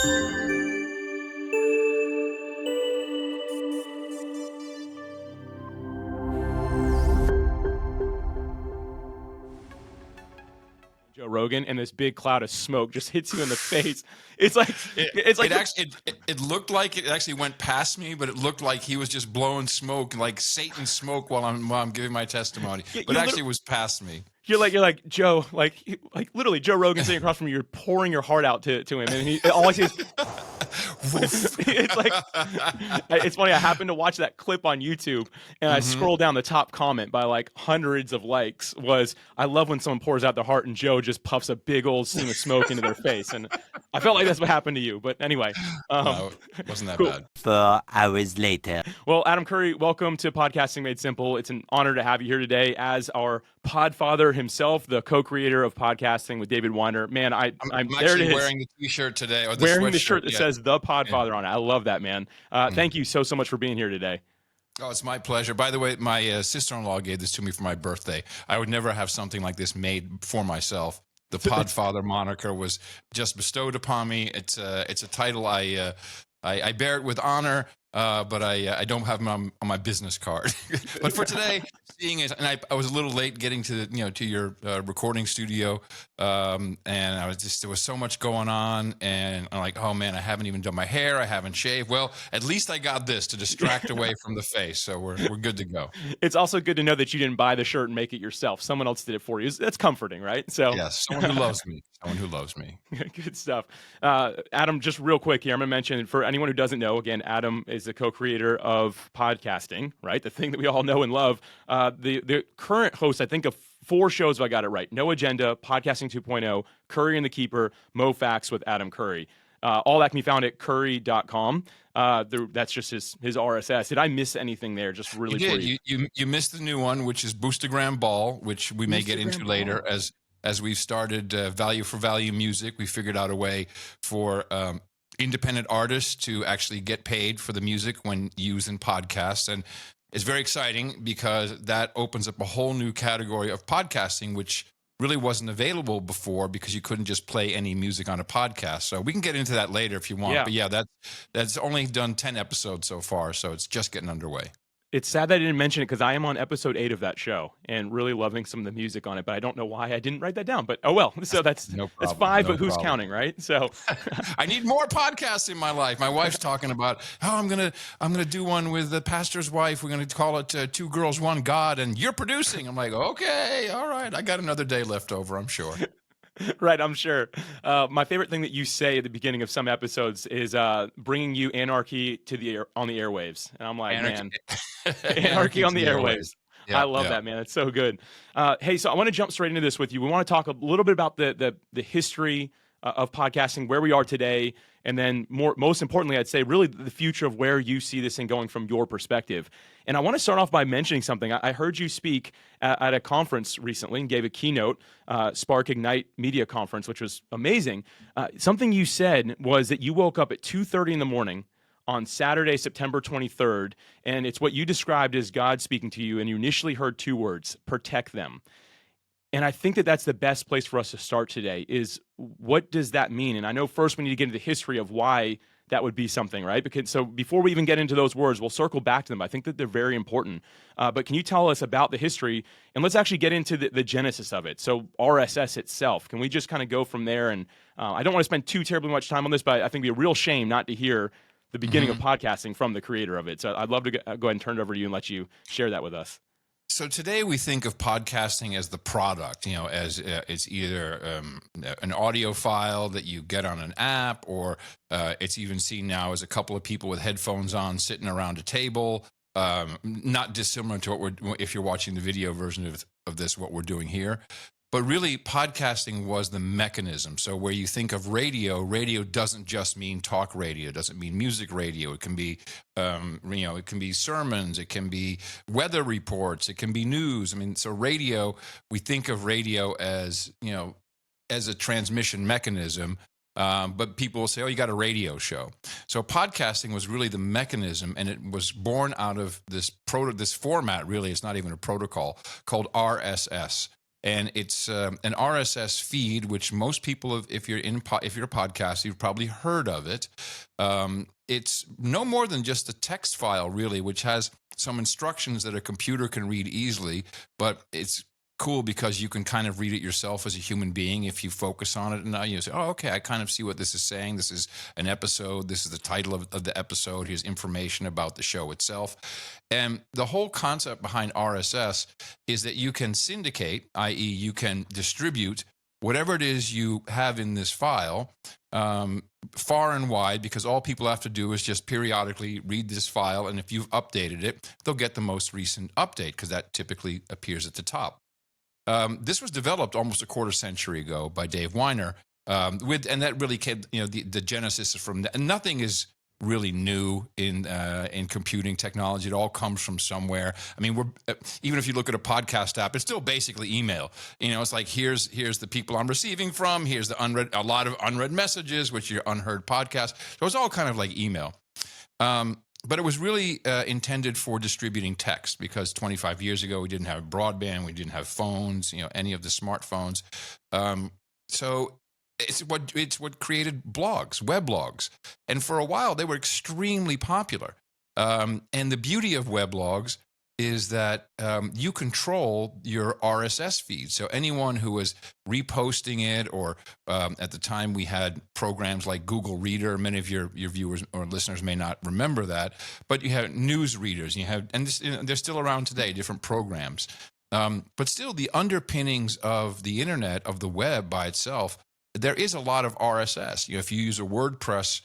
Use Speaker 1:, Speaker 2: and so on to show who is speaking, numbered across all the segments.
Speaker 1: Joe Rogan, and this big cloud of smoke just hits you in the face. It's like
Speaker 2: it looked like it actually went past me, but it looked like he was just blowing smoke, like Satan's smoke, while I'm giving my testimony. But actually, it was past me.
Speaker 1: You're like Joe, like literally Joe Rogan sitting across from you. You're pouring your heart out to him, and all I see is. It's like it's funny. I happened to watch that clip on YouTube, and I scrolled down the top comment by like hundreds of likes. Was I love when someone pours out their heart, and Joe just puffs a big old steam of smoke into their face, and I felt like that's what happened to you. But anyway,
Speaker 2: no, it wasn't that
Speaker 1: cool.
Speaker 2: bad.
Speaker 3: 4 hours later.
Speaker 1: Well, Adam Curry, welcome to Podcasting Made Simple. It's an honor to have you here today as our podfather himself, the co-creator of podcasting with David Weiner. Man, I'm there. It is.
Speaker 2: Wearing the T-shirt today, or
Speaker 1: wearing the shirt that says the Podfather on it. I love that, man. Thank you so much for being here today.
Speaker 2: Oh, it's my pleasure. By the way, my sister-in-law gave this to me for my birthday. I would never have something like this made for myself. The Podfather moniker was just bestowed upon me. It's a title I bear it with honor. But I don't have them on my business card. But for today, seeing it, and I was a little late getting to to your recording studio, and I was there was so much going on, and I'm like, oh man, I haven't even done my hair, I haven't shaved. Well, at least I got this to distract away from the face, so we're good to go.
Speaker 1: It's also good to know that you didn't buy the shirt and make it yourself. Someone else did it for you. That's comforting, right? So
Speaker 2: yes, someone who loves me. Someone who loves me.
Speaker 1: Good stuff. Adam, just real quick here, I'm going to mention, for anyone who doesn't know, again, Adam is the co-creator of podcasting, right? The thing that we all know and love. The current host, I think, of 4 shows, if I got it right: No Agenda, Podcasting 2.0, Curry and the Keeper, MoFax with Adam Curry. All that can be found at curry.com. That's just his RSS. Did I miss anything there? Just really brief.
Speaker 2: You missed the new one, which is Boostagram Ball, which we may get into later as we've started Value for Value Music. We figured out a way for independent artists to actually get paid for the music when used in podcasts. And it's very exciting because that opens up a whole new category of podcasting, which really wasn't available before because you couldn't just play any music on a podcast. So we can get into that later if you want. Yeah. But yeah, that's only done 10 episodes so far, so it's just getting underway.
Speaker 1: It's sad that I didn't mention it because I am on episode 8 of that show and really loving some of the music on it, but I don't know why I didn't write that down. But oh well, so that's 5, but who's counting, right? So
Speaker 2: I need more podcasts in my life. My wife's talking about, I'm gonna do one with the pastor's wife. We're gonna call it 2 Girls, 1 God, and you're producing. I'm like, okay, all right. I got another day left over, I'm sure.
Speaker 1: Right, I'm sure. My favorite thing that you say at the beginning of some episodes is bringing you anarchy on the airwaves, and I'm like, man, anarchy on the airwaves. Yeah, I love that, man. It's so good. Hey, so I want to jump straight into this with you. We want to talk a little bit about the history of podcasting, where we are today, and then most importantly, I'd say really the future of where you see this thing going from your perspective. And I want to start off by mentioning something. I heard you speak at a conference recently and gave a keynote, Spark Ignite Media Conference, which was amazing. Something you said was that you woke up at 2:30 in the morning on Saturday, September 23rd, and it's what you described as God speaking to you, and you initially heard 2 words: protect them. And I think that that's the best place for us to start today is what does that mean? And I know first we need to get into the history of why that would be something, right? So before we even get into those words, we'll circle back to them. I think that they're very important. But can you tell us about the history? And let's actually get into the genesis of it. So RSS itself, can we just kind of go from there? And I don't want to spend too terribly much time on this, but I think it'd be a real shame not to hear the beginning of podcasting from the creator of it. So I'd love to go ahead and turn it over to you and let you share that with us.
Speaker 2: So today we think of podcasting as the product, as it's either an audio file that you get on an app, or it's even seen now as a couple of people with headphones on sitting around a table, not dissimilar to if you're watching the video version of this, what we're doing here. But really, podcasting was the mechanism. So where you think of radio doesn't just mean talk radio. It doesn't mean music radio. It can be, it can be sermons. It can be weather reports. It can be news. I mean, so radio, we think of radio as, as a transmission mechanism. But people will say, oh, you got a radio show. So podcasting was really the mechanism, and it was born out of this format, really. It's not even a protocol, called RSS. and it's an RSS feed, which most people, if you're a podcast, you've probably heard of it. It's no more than just a text file, really, which has some instructions that a computer can read easily, but it's cool because you can kind of read it yourself as a human being if you focus on it. And now you say, oh, okay, I kind of see what this is saying. This is an episode. This is the title of the episode. Here's information about the show itself. And the whole concept behind RSS is that you can syndicate, i.e. you can distribute whatever it is you have in this file far and wide, because all people have to do is just periodically read this file. And if you've updated it, they'll get the most recent update, because that typically appears at the top. This was developed almost a quarter century ago by Dave Weiner, and that really came, the genesis is from that. And nothing is really new in computing technology. It all comes from somewhere. I mean, even if you look at a podcast app, it's still basically email. It's like here's the people I'm receiving from. Here's a lot of unread messages, which are unheard podcasts. So it's all kind of like email. But it was really intended for distributing text, because 25 years ago we didn't have broadband, we didn't have phones, any of the smartphones. So it's what created blogs, weblogs, and for a while they were extremely popular. And the beauty of weblogs is that you control your RSS feed. So anyone who was reposting it, or at the time we had programs like Google Reader. Many of your viewers or listeners may not remember that, but you had news readers. They're still around today, different programs. But still, the underpinnings of the internet, of the web by itself, there is a lot of RSS. If you use a WordPress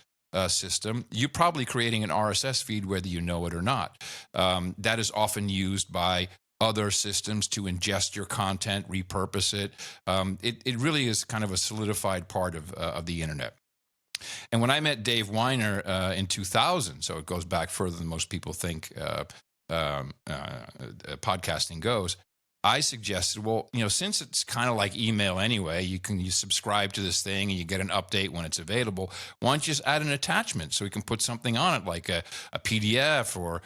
Speaker 2: system, you're probably creating an RSS feed whether you know it or not. That is often used by other systems to ingest your content, repurpose it. It really is kind of a solidified part of the internet. And when I met Dave Weiner in 2000, so it goes back further than most people think podcasting goes, I suggested, well, since it's kind of like email anyway, you subscribe to this thing and you get an update when it's available. Why don't you just add an attachment so we can put something on it, like a PDF, or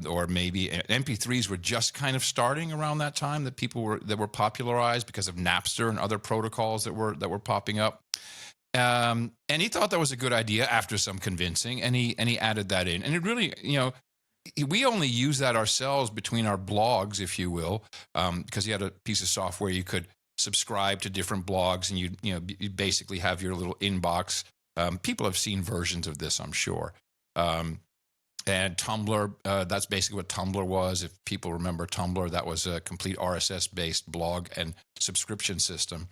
Speaker 2: or maybe MP3s were just kind of starting around that time, that were popularized because of Napster and other protocols that were popping up. And he thought that was a good idea after some convincing, and he added that in, and it really, we only use that ourselves between our blogs, if you will, because he had a piece of software you could subscribe to different blogs, and you basically have your little inbox. People have seen versions of this, I'm sure. And Tumblr, that's basically what Tumblr was. If people remember Tumblr, that was a complete RSS-based blog and subscription system.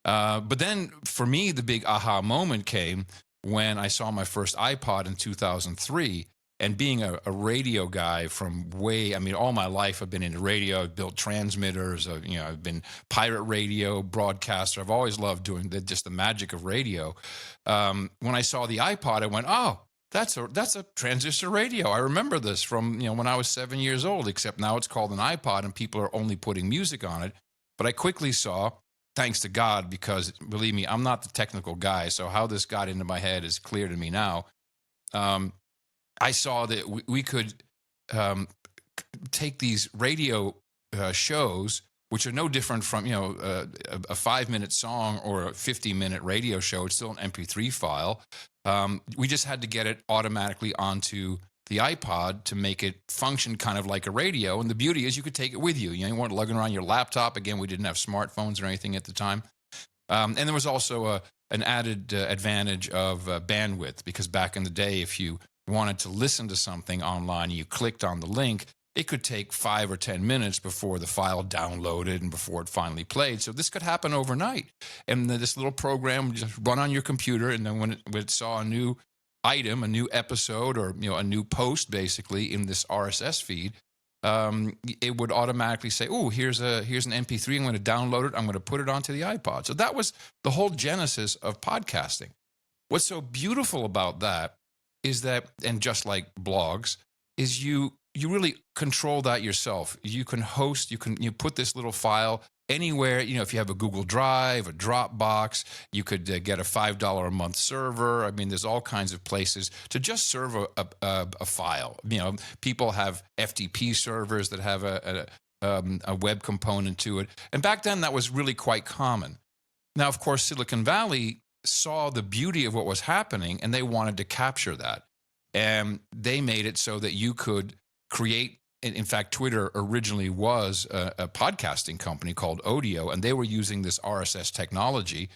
Speaker 2: But then, for me, the big aha moment came when I saw my first iPod in 2003. And being a radio guy from all my life I've been into radio. I've built transmitters. I've been pirate radio broadcaster. I've always loved doing just the magic of radio. When I saw the iPod, I went, oh, that's a transistor radio. I remember this from when I was 7 years old, except now it's called an iPod and people are only putting music on it. But I quickly saw, thanks to God, because believe me, I'm not the technical guy, so how this got into my head is clear to me now. I saw that we could take these radio shows, which are no different from a 5-minute song or a 50-minute radio show. It's still an MP3 file. We just had to get it automatically onto the iPod to make it function kind of like a radio. And the beauty is you could take it with you. You weren't lugging around your laptop. Again, we didn't have smartphones or anything at the time. And there was also an added advantage of bandwidth, because back in the day, if you wanted to listen to something online, you clicked on the link, it could take 5 or 10 minutes before the file downloaded and before it finally played. So this could happen overnight. And this little program would just run on your computer, and then when it saw a new item, a new episode, or a new post basically in this RSS feed, it would automatically say, oh, here's an MP3, I'm going to download it, I'm going to put it onto the iPod. So that was the whole genesis of podcasting. What's so beautiful about that is that, and just like blogs, is you really control that yourself. You can host, you put this little file anywhere. If you have a Google Drive, a Dropbox, you could get a $5 a month server. I mean, there's all kinds of places to just serve a file. People have FTP servers that have a web component to it. And back then, that was really quite common. Now, of course, Silicon Valley saw the beauty of what was happening, and they wanted to capture that. And they made it so that you could create. In fact, Twitter originally was a podcasting company called Odeo, and they were using this RSS technology,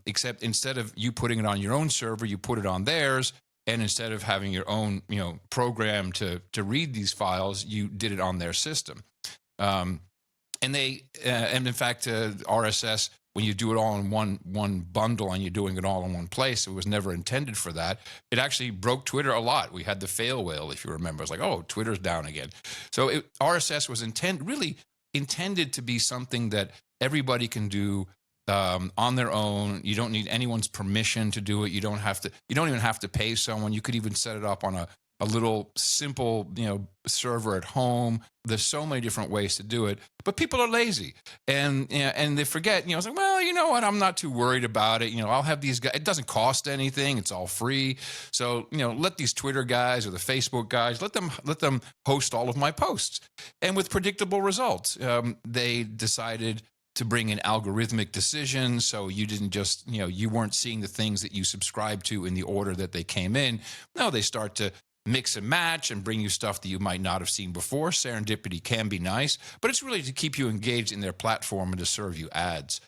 Speaker 2: except instead of you putting it on your own server, you put it on theirs. And instead of having your own, program to read these files, you did it on their system. And in fact, RSS, when you do it all in one bundle and you're doing it all in one place, it was never intended for that. It actually broke Twitter a lot. We had the fail whale, if you remember. It's like, oh, Twitter's down again. So RSS was really intended to be something that everybody can do on their own. You don't need anyone's permission to do it. You don't even have to pay someone. You could even set it up on a little simple, server at home. There's so many different ways to do it, but people are lazy and they forget, it's like, well, you know what? I'm not too worried about it. I'll have these guys. It doesn't cost anything. It's all free. So, let these Twitter guys or the Facebook guys, let them host all of my posts. And with predictable results, they decided to bring in algorithmic decisions. So you didn't just, you weren't seeing the things that you subscribed to in the order that they came in. No, they start to mix and match and bring you stuff that you might not have seen before. Serendipity can be nice, but it's really to keep you engaged in their platform and to serve you ads.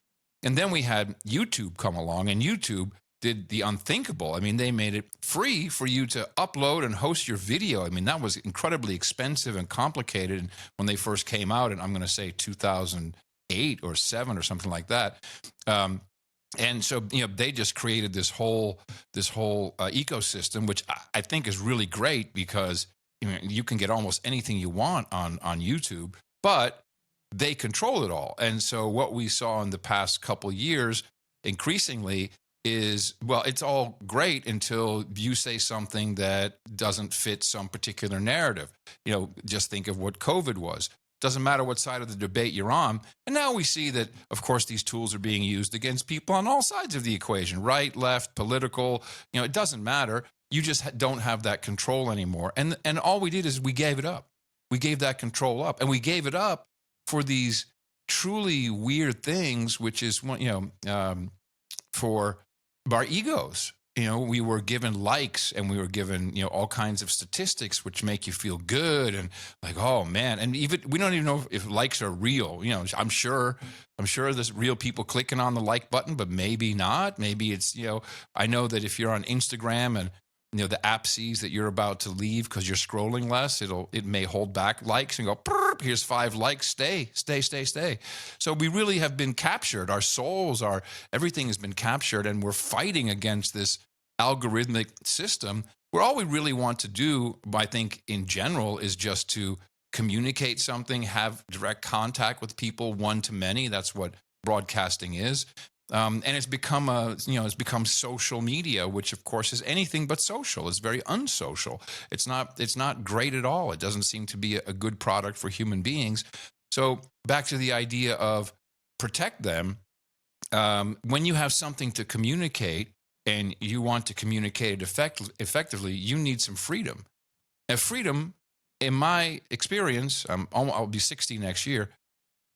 Speaker 2: And then we had YouTube come along, and YouTube did the unthinkable. I mean, they made it free for you to upload and host your video. I mean, that was incredibly expensive and complicated when they first came out, and I'm going to say 2008 or 7 or something like that. And so, they just created this whole ecosystem, which I think is really great because you can get almost anything you want on YouTube, but they control it all. And so what we saw in the past couple years increasingly is, well, it's all great until you say something that doesn't fit some particular narrative. Just think of what COVID was. Doesn't matter what side of the debate you're on. And now we see that, of course, these tools are being used against people on all sides of the equation, right, left, political. It doesn't matter. You just don't have that control anymore. And all we did is we gave it up. We gave that control up. And we gave it up for these truly weird things, which is, for our egos. We were given likes and we were given, all kinds of statistics which make you feel good and like, oh man. And even we don't even know if likes are real. I'm sure there's real people clicking on the like button, but maybe not. Maybe it's, I know that if you're on Instagram and the app sees that you're about to leave because you're scrolling less, it may hold back likes and go, here's 5 likes, stay. So we really have been captured. Our souls, everything has been captured, and we're fighting against this algorithmic system where all we really want to do, I think, in general, is just to communicate something, have direct contact with people, one to many. That's what broadcasting is. And it's become social media, which of course is anything but social. It's very unsocial. It's not great at all. It doesn't seem to be a good product for human beings. So back to the idea of protect them. When you have something to communicate and you want to communicate it effectively, you need some freedom. And freedom, in my experience, I'll be 60 next year.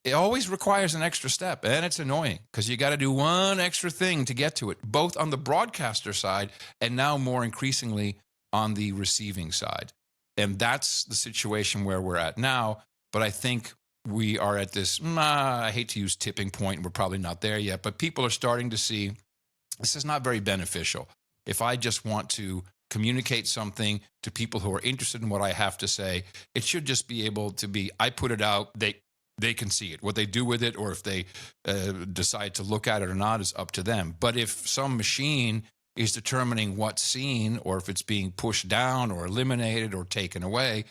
Speaker 2: It always requires an extra step, and it's annoying because you got to do one extra thing to get to it, both on the broadcaster side and now more increasingly on the receiving side. And that's the situation where we're at now. But I think we are at this, I hate to use tipping point, we're probably not there yet, but people are starting to see this is not very beneficial. If I just want to communicate something to people who are interested in what I have to say, it should just be able to be, I put it out, they can see it. What they do with it, or if they decide to look at it or not, is up to them. But if some machine is determining what's seen, or if it's being pushed down or eliminated or taken away,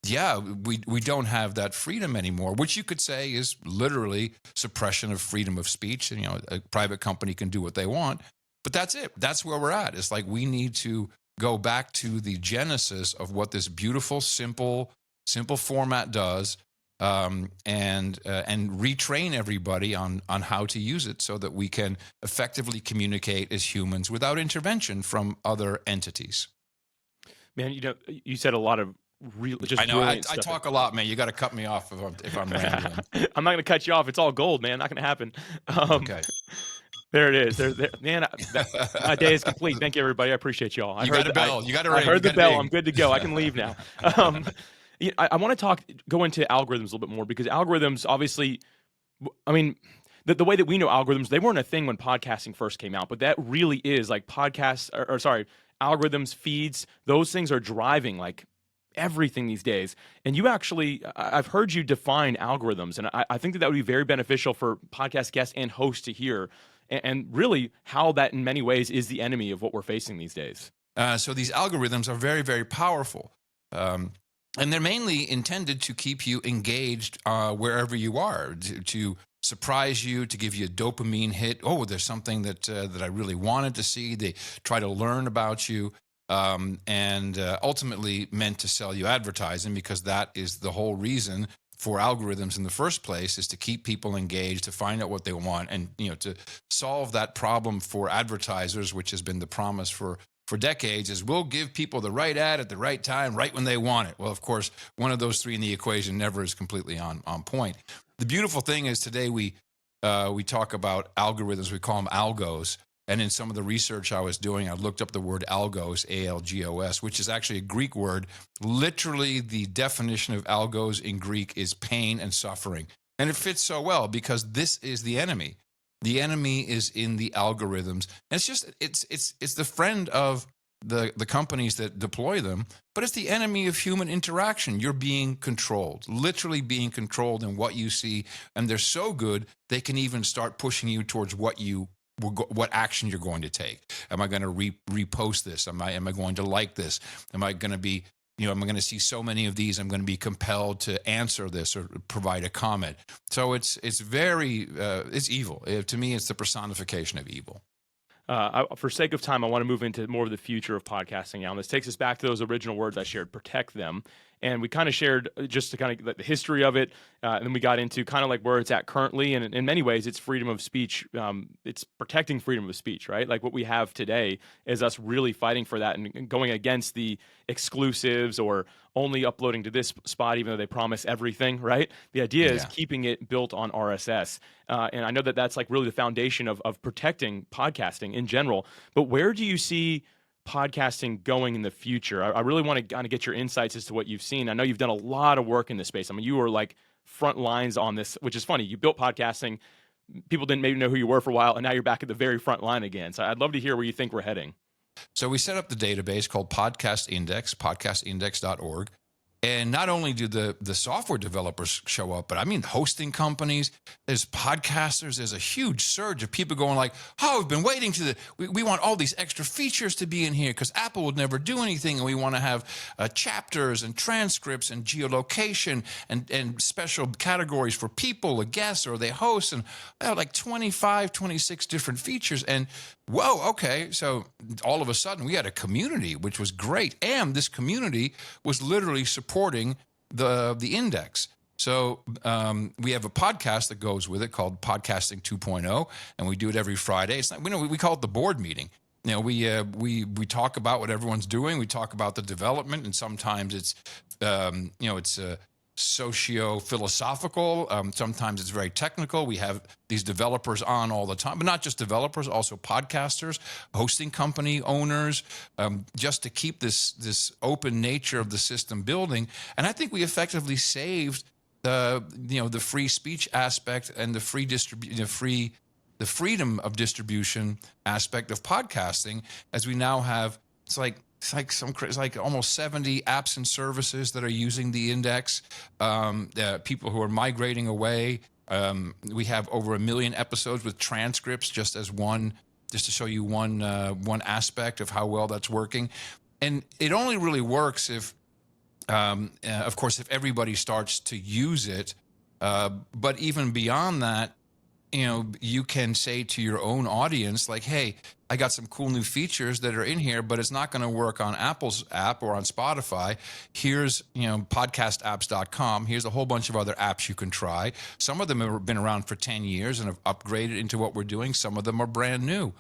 Speaker 2: we don't have that freedom anymore, which you could say is literally suppression of freedom of speech. And, a private company can do what they want, but that's it. That's where we're at. It's like we need to go back to the genesis of what this beautiful, simple format does. And retrain everybody on how to use it so that we can effectively communicate as humans without intervention from other entities.
Speaker 1: Man, you said a lot of really just
Speaker 2: I know I talk a lot, man. You got to cut me off if I'm rambling.
Speaker 1: I'm not going to cut you off. It's all gold, man. Not going to happen.
Speaker 2: Okay.
Speaker 1: There it is. Man, my day is complete. Thank you, everybody. I appreciate y'all.
Speaker 2: You got a bell. You got a ring.
Speaker 1: I heard the bell. I'm good to go. I can leave now. I want to go into algorithms a little bit more, because algorithms, obviously, I mean, the way that we know algorithms, they weren't a thing when podcasting first came out, but that really is like algorithms, feeds, those things are driving like everything these days. And you actually, I've heard you define algorithms, and I think that would be very beneficial for podcast guests and hosts to hear, and really how that in many ways is the enemy of what we're facing these days.
Speaker 2: So these algorithms are very, very powerful. And they're mainly intended to keep you engaged wherever you are, to surprise you, to give you a dopamine hit. Oh, there's something that I really wanted to see. They try to learn about you, and ultimately meant to sell you advertising, because that is the whole reason for algorithms in the first place, is to keep people engaged, to find out what they want, and to solve that problem for advertisers, which has been the promise for decades, is we'll give people the right ad at the right time, right when they want it. Well, of course, one of those three in the equation never is completely on point. The beautiful thing is today we talk about algorithms, we call them algos. And in some of the research I was doing, I looked up the word algos, A-L-G-O-S, which is actually a Greek word. Literally, the definition of algos in Greek is pain and suffering. And it fits so well, because this is the enemy. The enemy is in the algorithms. And it's the friend of the companies that deploy them, but it's the enemy of human interaction. You're being controlled, literally being controlled in what you see. And they're so good, they can even start pushing you towards what action you're going to take. Am I going to repost this? Am I going to like this? Am I going to be, am I going to see so many of these? I'm going to be compelled to answer this or provide a comment. So it's very, it's evil. To me, it's the personification of evil.
Speaker 1: For sake of time, I want to move into more of the future of podcasting now. And this takes us back to those original words I shared, protect them. And we kind of shared just to kind of the history of it. And then we got into kind of like where it's at currently. And in many ways, it's freedom of speech. It's protecting freedom of speech, right? Like what we have today is us really fighting for that and going against the exclusives or only uploading to this spot, even though they promise everything, right? The idea is keeping it built on RSS. And I know that that's like really the foundation of protecting podcasting in general. But where do you see podcasting going in the future? I really want to kind of get your insights as to what you've seen. I know you've done a lot of work in this space. I mean, you were like front lines on this, which is funny. You built podcasting. People didn't maybe know who you were for a while, and now you're back at the very front line again. So I'd love to hear where you think we're heading.
Speaker 2: So we set up the database called Podcast Index, podcastindex.org. And not only do the software developers show up, but I mean hosting companies, there's podcasters, there's a huge surge of people going like, oh, we've been waiting we want all these extra features to be in here because Apple would never do anything, and we want to have chapters and transcripts and geolocation and special categories for people, a guest or they host, and like 25, 26 different features. And whoa, okay, so all of a sudden we had a community, which was great. And this community was literally supporting the index. So we have a podcast that goes with it called Podcasting 2.0, and we do it every Friday. It's not, we call it the board meeting. We talk about what everyone's doing. We talk about the development, and sometimes it's it's socio-philosophical. Sometimes it's very technical. We have these developers on all the time, but not just developers, also podcasters, hosting company owners, just to keep this open nature of the system building. And I think we effectively saved the free speech aspect and the freedom of distribution aspect of podcasting, as we now have. It's like almost 70 apps and services that are using the index. People who are migrating away. We have over 1 million episodes with transcripts, just to show you one aspect of how well that's working. And it only really works if, of course, if everybody starts to use it. But even beyond that, you can say to your own audience, like, hey, I got some cool new features that are in here, but it's not going to work on Apple's app or on Spotify. Here's, podcastapps.com. Here's a whole bunch of other apps you can try. Some of them have been around for 10 years and have upgraded into what we're doing. Some of them are brand new.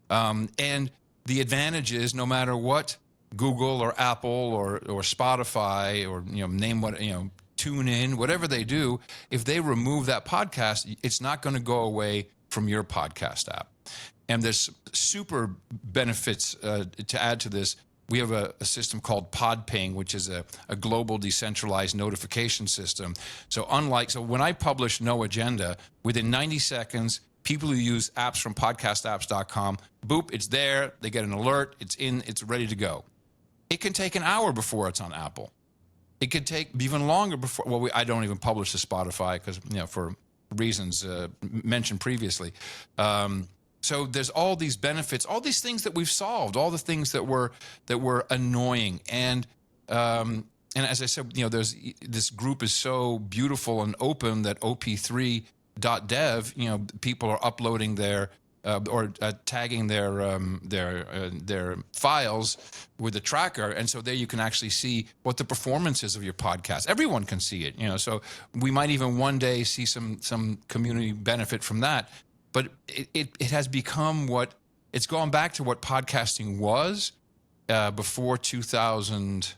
Speaker 2: And the advantage is no matter what Google or Apple or Spotify or name what tune in, whatever they do, if they remove that podcast, it's not going to go away from your podcast app. And there's super benefits to add to this. We have a system called PodPing, which is a global decentralized notification system. So when I publish No Agenda, within 90 seconds, people who use apps from podcastapps.com, boop, it's there. They get an alert. It's ready to go. It can take an hour before it's on Apple. It could take even longer before. Well, I don't even publish to Spotify because for reasons mentioned previously. So there's all these benefits, all these things that we've solved, all the things that were annoying, and as I said, there's this group is so beautiful and open that op3.dev, people are uploading their or tagging their files with the tracker, and so there you can actually see what the performance is of your podcast. Everyone can see it, so we might even one day see some community benefit from that. But it has become it's gone back to what podcasting was before 2000,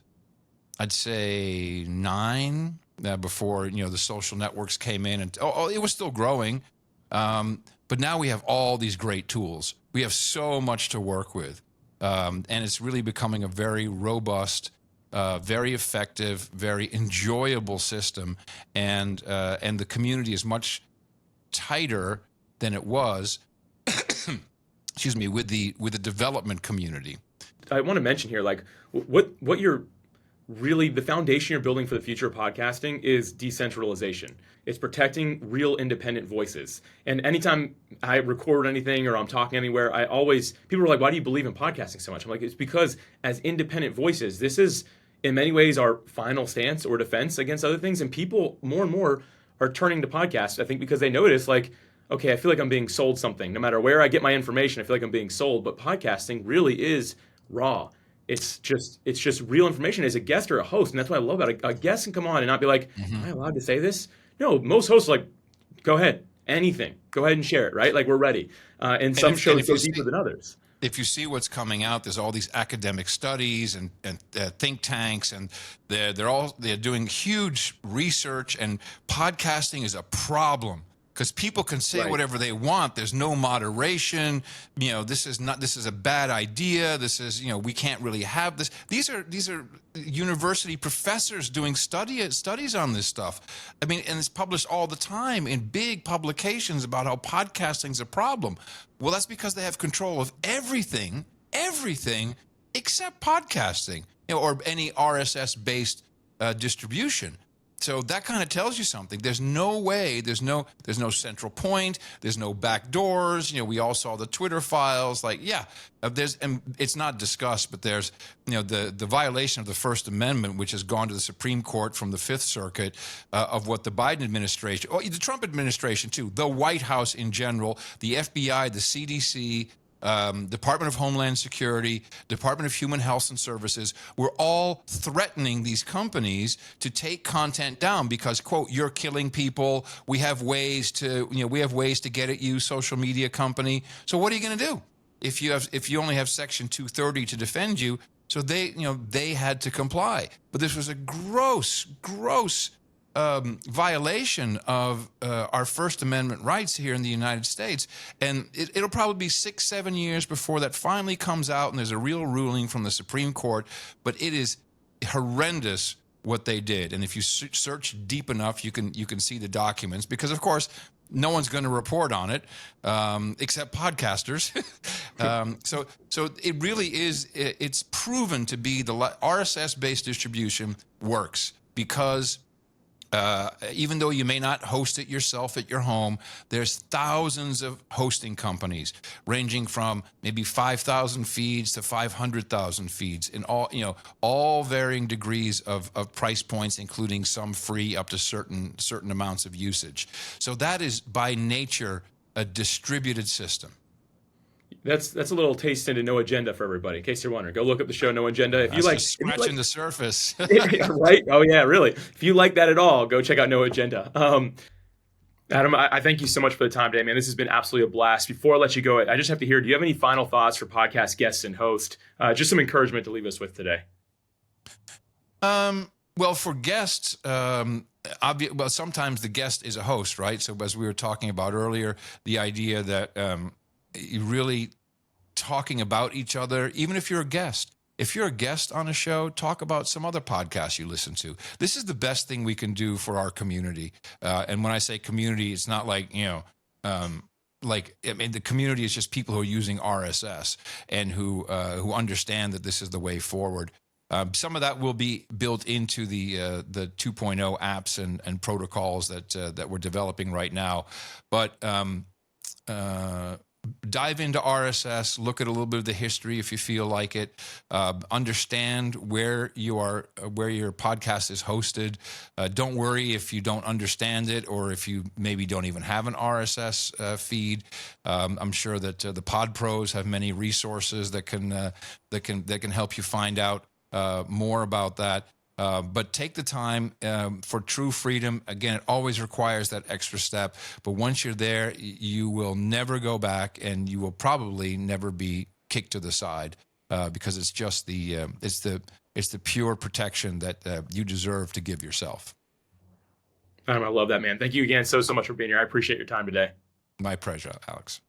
Speaker 2: I'd say 9, before the social networks came in, and it was still growing. But now we have all these great tools. We have so much to work with, and it's really becoming a very robust, very effective, very enjoyable system, and the community is much tighter than it was, excuse me, with the development community.
Speaker 1: I want to mention here, like what you're really, the foundation you're building for the future of podcasting is decentralization. It's protecting real independent voices. And anytime I record anything or I'm talking anywhere, people are like, why do you believe in podcasting so much? I'm like, it's because as independent voices, this is in many ways our final stance or defense against other things. And people more and more are turning to podcasts, I think, because they notice, like, okay, I feel like I'm being sold something. No matter where I get my information, I feel like I'm being sold. But podcasting really is raw. It's just real information as a guest or a host. And that's what I love about it. A guest can come on and not be like, am I allowed to say this? No, most hosts are like, go ahead, anything. Go ahead and share it, right? Like, we're ready. And some shows go deeper than others.
Speaker 2: If you see what's coming out, there's all these academic studies and think tanks, and they're doing huge research, and podcasting is a problem. Because people can say whatever they want. There's no moderation. This is a bad idea. This is, we can't really have this. These are university professors doing studies on this stuff. I mean, and it's published all the time in big publications about how podcasting's a problem. Well, that's because they have control of everything except podcasting, or any RSS-based distribution. So that kind of tells you something. There's no way. There's no central point. There's no back doors. We all saw the Twitter files. And it's not discussed, but there's the violation of the First Amendment, which has gone to the Supreme Court from the Fifth Circuit, of what the Biden administration, the Trump administration too, the White House in general, the FBI, the CDC. Department of Homeland Security, Department of Human Health and Services, we're all threatening these companies to take content down because, quote, you're killing people. We have ways to get at you, social media company. So what are you going to do if you only have Section 230 to defend you? So they had to comply. But this was a gross violation of our First Amendment rights here in the United States. And it'll probably be 6-7 years before that finally comes out and there's a real ruling from the Supreme Court. But it is horrendous what they did. And if you search deep enough, you can see the documents, because, of course, no one's going to report on it except podcasters. So it really is. It's proven to be the RSS-based distribution works because even though you may not host it yourself at your home, there's thousands of hosting companies ranging from maybe 5,000 feeds to 500,000 feeds in all varying degrees of price points, including some free up to certain amounts of usage. So that is by nature a distributed system.
Speaker 1: That's a little taste into No Agenda for everybody. In case you're wondering, go look up the show No Agenda. If you like
Speaker 2: scratching the surface,
Speaker 1: right? Oh yeah, really. If you like that at all, go check out No Agenda. Adam, I thank you so much for the time today, man. This has been absolutely a blast. Before I let you go, I just have to hear, do you have any final thoughts for podcast guests and host? Just some encouragement to leave us with today.
Speaker 2: Well, for guests, well, sometimes the guest is a host, right? So as we were talking about earlier, the idea that you really talking about each other, even if you're a guest. If you're a guest on a show, talk about some other podcasts you listen to. This is the best thing we can do for our community. And when I say community, it's not like, the community is just people who are using RSS and who understand that this is the way forward. Some of that will be built into the 2.0 apps and protocols that we're developing right now. But dive into RSS, look at a little bit of the history if you feel like it, understand where your podcast is hosted. Don't worry if you don't understand it or if you maybe don't even have an RSS feed. I'm sure that the Pod Pros have many resources that can help you find out more about that. But take the time for true freedom. Again, it always requires that extra step. But once you're there, you will never go back, and you will probably never be kicked to the side because it's just it's the pure protection that you deserve to give yourself.
Speaker 1: I love that, man. Thank you again so much for being here. I appreciate your time today.
Speaker 2: My pleasure, Alex.